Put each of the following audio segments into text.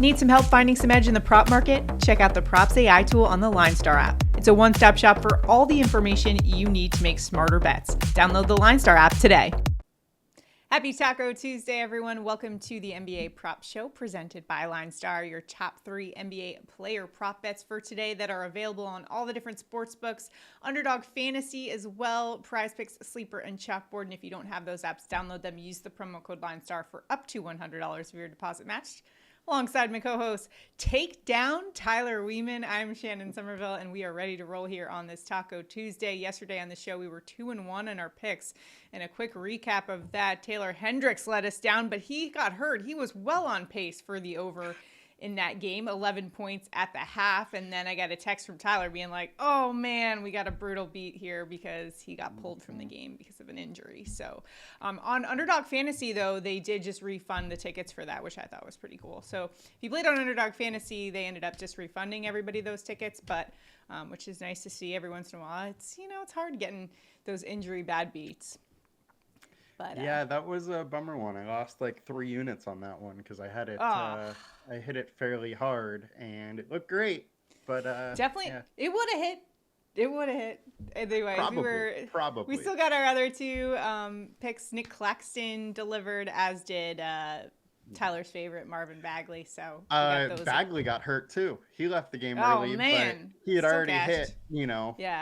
Need some help finding some edge in the prop market? Check out the Props AI tool on the LineStar app. It's a one-stop shop for all the information you need to make smarter bets. Download the LineStar app today. Happy Taco Tuesday, everyone. Welcome to the NBA Prop Show presented by LineStar, your top 3 NBA player prop bets for today that are available on all the different sports books, Underdog Fantasy as well, PrizePicks, Sleeper, and CHALKBOARD. And if you don't have those apps, download them. Use the promo code LineStar for up to $100 of your deposit matched. Alongside my co-host, Take Down Tyler Wiemann. I'm Shannon Sommerville, and we are ready to roll here on this Taco Tuesday. Yesterday on the show, we were 2-1 in our picks. And a quick recap of that, Taylor Hendricks let us down, but he got hurt. He was well on pace for the over in that game, 11 points at the half. And then I got a text from Tyler being like, oh man, we got a brutal beat here because he got pulled from the game because of an injury. So on Underdog Fantasy, though, they did just refund the tickets for that, which I thought was pretty cool. So if you played on Underdog Fantasy, they ended up just refunding everybody those tickets, but which is nice to see every once in a while. It's, it's hard getting those injury bad beats. But, yeah, that was a bummer one. I lost like 3 units on that one because I had it. I hit it fairly hard and it looked great, but definitely yeah. It would have hit. It would have hit. Anyways, probably. We still got our other 2 picks. Nick Claxton delivered, as did Tyler's favorite Marvin Bagley. So Bagley got hurt too. He left the game early, but he had already hit,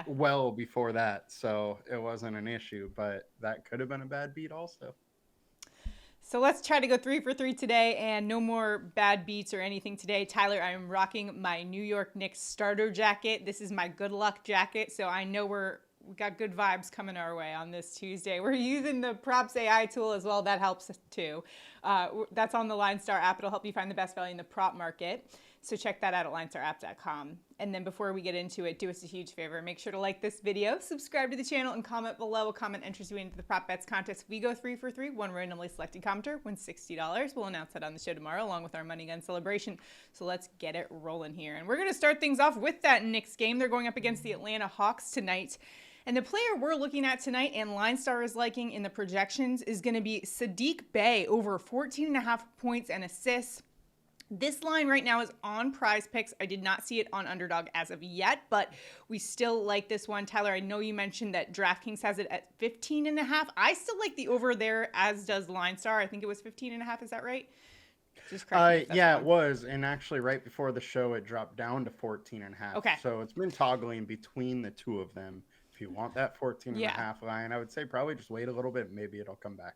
well before that, so it wasn't an issue. But that could have been a bad beat also. So let's try to go 3 for 3 today, and no more bad beats or anything today. Tyler, I am rocking my New York Knicks starter jacket. This is my good luck jacket, so I know we got good vibes coming our way on this Tuesday. We're using the Props AI tool as well. That helps too. That's on the LineStar app. It'll help you find the best value in the prop market. So check that out at linestarapp.com. And then before we get into it, do us a huge favor. Make sure to like this video, subscribe to the channel, and comment below. A comment enters you into the Prop Bets contest. We go 3 for 3. One randomly selected commenter wins $60. We'll announce that on the show tomorrow, along with our Money Gun celebration. So let's get it rolling here. And we're going to start things off with that Knicks game. They're going up against the Atlanta Hawks tonight. And the player we're looking at tonight, and LineStar is liking in the projections, is going to be Saddiq Bey, over 14.5 points and assists. This line right now is on PrizePicks. I did not see it on Underdog as of yet, but we still like this one. Tyler, I know you mentioned that DraftKings has it at 15.5. I still like the over there, as does LineStar. I think it was 15.5. Is that right? Just correct me if yeah, wrong. it was. And actually right before the show, it dropped down to 14.5. Okay. So it's been toggling between the 2 of them. If you want that 14.5 line, I would say probably just wait a little bit. Maybe it'll come back.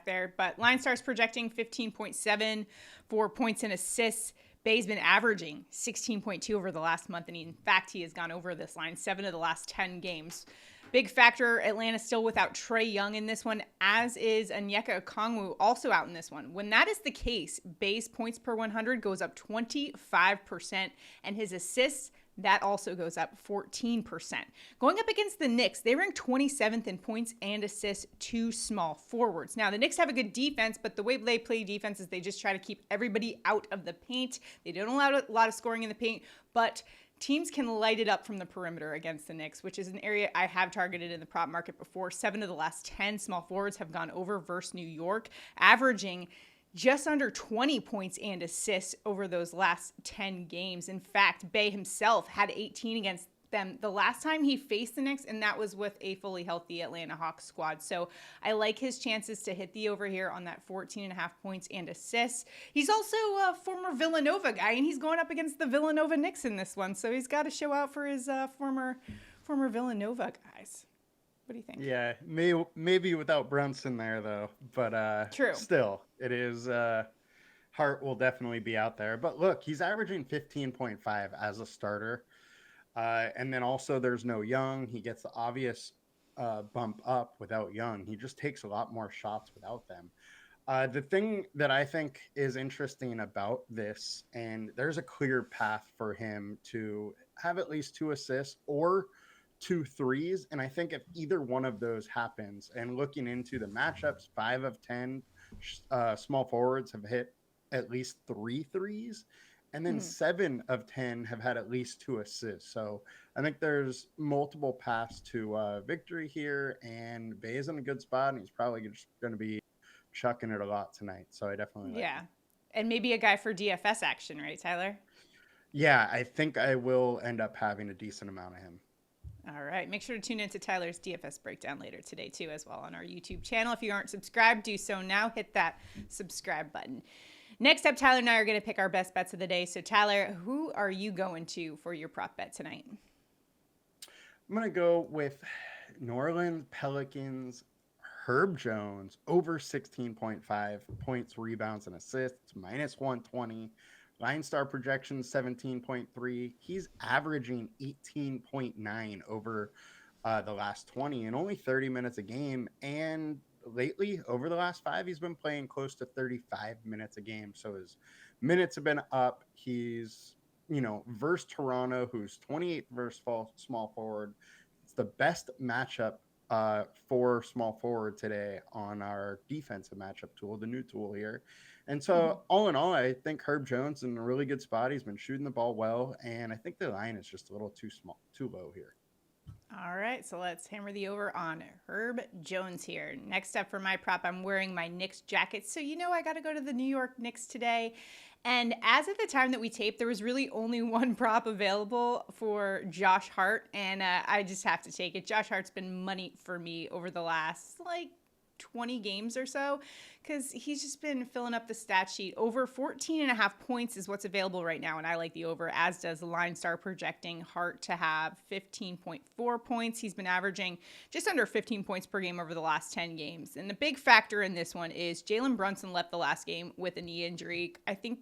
There. But LineStar's projecting 15.7 for points and assists. Bey's been averaging 16.2 over the last month, and in fact, he has gone over this line 7 of the last 10 games. Big factor, Atlanta still without Trae Young in this one, as is Onyeka Okongwu also out in this one. When that is the case, Bey's points per 100 goes up 25%, and his assists, that also goes up 14%. Going up against the Knicks, they rank 27th in points and assists to small forwards. Now, the Knicks have a good defense, but the way they play defense is they just try to keep everybody out of the paint. They don't allow a lot of scoring in the paint, but teams can light it up from the perimeter against the Knicks, which is an area I have targeted in the prop market before. 7 of the last 10 small forwards have gone over versus New York, averaging just under 20 points and assists over those last 10 games. In fact, Bey himself had 18 against them the last time he faced the Knicks, and that was with a fully healthy Atlanta Hawks squad. So I like his chances to hit the over here on that 14.5 points and assists. He's also a former Villanova guy, and he's going up against the Villanova Knicks in this one. So he's got to show out for his former Villanova guys. What do you think? Yeah, maybe without Brunson there, though. But True. Still, it is Hart will definitely be out there. But look, he's averaging 15.5 as a starter. And then also there's no Young. He gets the obvious bump up without Young. He just takes a lot more shots without them. The thing that I think is interesting about this, and there's a clear path for him to have at least 2 assists or 2 threes. And I think if either one of those happens, and looking into the matchups, 5 of 10 small forwards have hit at least 3 threes. And then 7 of 10 have had at least 2 assists. So I think there's multiple paths to victory here. And Bey's in a good spot, and he's probably just going to be chucking it a lot tonight. So I definitely like him. And maybe a guy for DFS action, right, Tyler? Yeah, I think I will end up having a decent amount of him. All right. Make sure to tune into Tyler's DFS breakdown later today, too, as well on our YouTube channel. If you aren't subscribed, do so now. Hit that subscribe button. Next up, Tyler and I are going to pick our best bets of the day. So, Tyler, who are you going to for your prop bet tonight? I'm going to go with New Orleans Pelicans, Herb Jones, over 16.5 points, rebounds, and assists, minus 120. LineStar projection 17.3. He's averaging 18.9 over the last 20 and only 30 minutes a game. And lately, over the last 5, he's been playing close to 35 minutes a game. So his minutes have been up. He's, versus Toronto, who's 28th versus small forward. It's the best matchup for small forward today on our defensive matchup tool, the new tool here. And so all in all, I think Herb Jones is in a really good spot. He's been shooting the ball well, and I think the line is just a little too low here. All right, so let's hammer the over on Herb Jones here. Next up for my prop, I'm wearing my Knicks jacket. So I got to go to the New York Knicks today. And as of the time that we taped, there was really only one prop available for Josh Hart, and I just have to take it. Josh Hart's been money for me over the last, 20 games or so, because he's just been filling up the stat sheet. Over 14.5 points is what's available right now, and I like the over, as does the LineStar projecting Hart to have 15.4 points. He's been averaging just under 15 points per game over the last 10 games. And the big factor in this one is Jalen Brunson left the last game with a knee injury. I think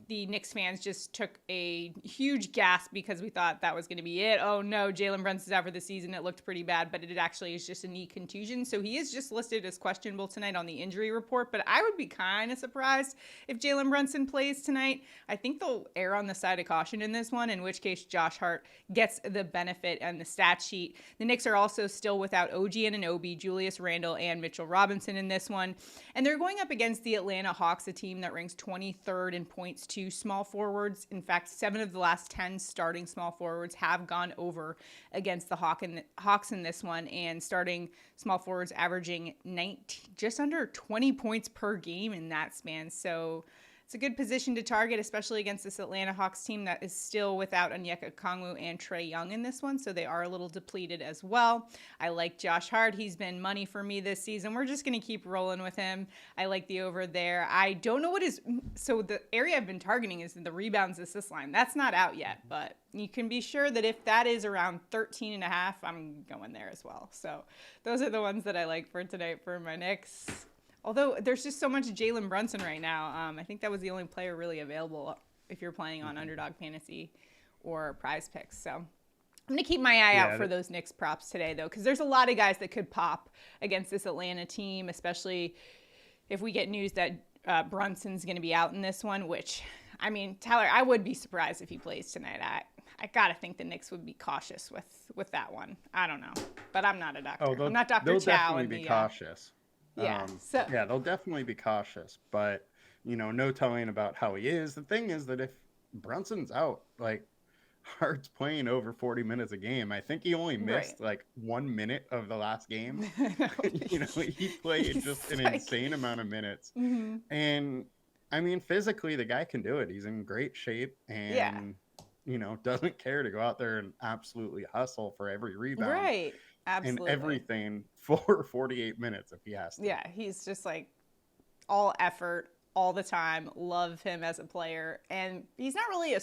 the Knicks fans just took a huge gasp because we thought that was going to be it. Oh no, Jalen Brunson's out for the season. It looked pretty bad, but it actually is just a knee contusion. So he is just listed as questionable tonight on the injury report, but I would be kind of surprised if Jalen Brunson plays tonight. I think they'll err on the side of caution in this one, in which case Josh Hart gets the benefit and the stat sheet. The Knicks are also still without OG Anunoby, Julius Randle, and Mitchell Robinson in this one. And they're going up against the Atlanta Hawks, a team that ranks 23rd in points to small forwards. In fact, 7 of the last 10 starting small forwards have gone over against the Hawks in this one, and starting small forwards averaging just under 20 points per game in that span. So it's a good position to target, especially against this Atlanta Hawks team that is still without Onyeka Okongwu and Trae Young in this one, so they are a little depleted as well. I like Josh Hart. He's been money for me this season. We're just going to keep rolling with him. I like the over there. I don't know so the area I've been targeting is the rebounds assist line. That's not out yet, but you can be sure that if that is around 13.5, I'm going there as well. So those are the ones that I like for tonight for my Knicks. Although there's just so much Jalen Brunson right now. I think that was the only player really available if you're playing on Underdog Fantasy or PrizePicks. So I'm going to keep my eye out for those Knicks props today, though, because there's a lot of guys that could pop against this Atlanta team, especially if we get news that Brunson's going to be out in this one, which, Tyler, I would be surprised if he plays tonight. I got to think the Knicks would be cautious with that one. I don't know, but I'm not a doctor. I'm not Dr. Chow. They'll definitely be cautious. Yeah. They'll definitely be cautious, but no telling about how he is. The thing is that if Brunson's out, Hart's playing over 40 minutes a game. I think he only missed 1 minute of the last game. He played just an insane amount of minutes. Mm-hmm. And physically the guy can do it. He's in great shape and doesn't care to go out there and absolutely hustle for every rebound. Right. Absolutely. And everything for 48 minutes if he has to. Yeah, he's just all effort all the time. Love him as a player. And he's not really a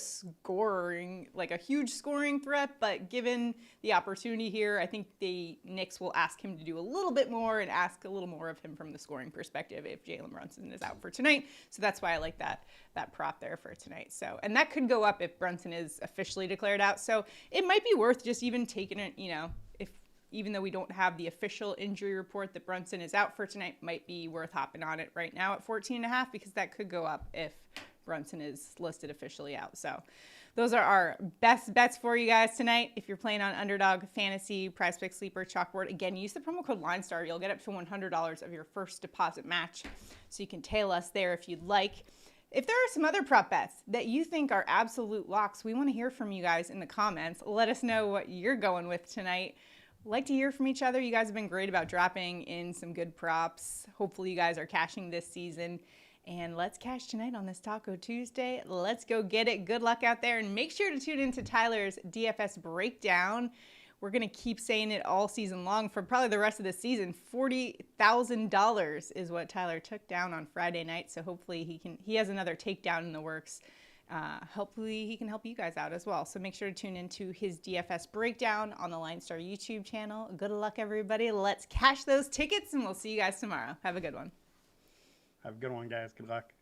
huge scoring threat, but given the opportunity here, I think the Knicks will ask him to do a little bit more and ask a little more of him from the scoring perspective if Jalen Brunson is out for tonight. So that's why I like that prop there for tonight. So, and that could go up if Brunson is officially declared out. So it might be worth just even taking it, even though we don't have the official injury report that Brunson is out for tonight, might be worth hopping on it right now at 14.5, because that could go up if Brunson is listed officially out. So those are our best bets for you guys tonight. If you're playing on Underdog Fantasy, PrizePicks Sleeper, Chalkboard, again, use the promo code LineStar. You'll get up to $100 of your first deposit match. So you can tail us there if you'd like. If there are some other prop bets that you think are absolute locks, we want to hear from you guys in the comments. Let us know what you're going with tonight. Like to hear from each other. You guys have been great about dropping in some good props. Hopefully you guys are cashing this season. And let's cash tonight on this Taco Tuesday. Let's go get it. Good luck out there. And make sure to tune into Tyler's DFS breakdown. We're going to keep saying it all season long for probably the rest of the season. $40,000 is what Tyler took down on Friday night. So hopefully he has another takedown in the works. Hopefully he can help you guys out as well. So make sure to tune into his DFS breakdown on the LineStar YouTube channel. Good luck, everybody. Let's cash those tickets, and we'll see you guys tomorrow. Have a good one. Have a good one, guys. Good luck.